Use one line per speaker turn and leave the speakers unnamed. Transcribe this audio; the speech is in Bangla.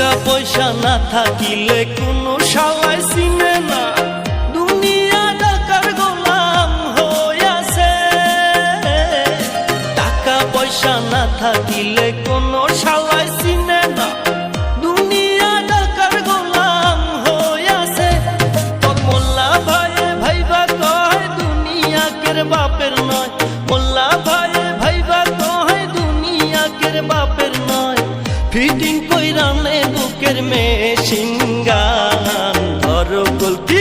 টাকা পয়সা না থাকিলে কোনো শালাই চিনে না, দুনিয়া টাকার গোলাম হইয়াছে। টাকা পয়সা না থাকিলে কোনো শালাই চিনে না, দুনিয়া টাকার গোলাম হইয়াছে। তোর মোল্লা ভাইয়ে ভাইবা কয় দুনিয়া কের বাপের নয়, মোল্লা ভাইয়ে ভাইবা কয় দুনিয়া কের বাপের নয়। ফিটিং কইরা নে বুকের মেশিন গান, ধরো গল্পি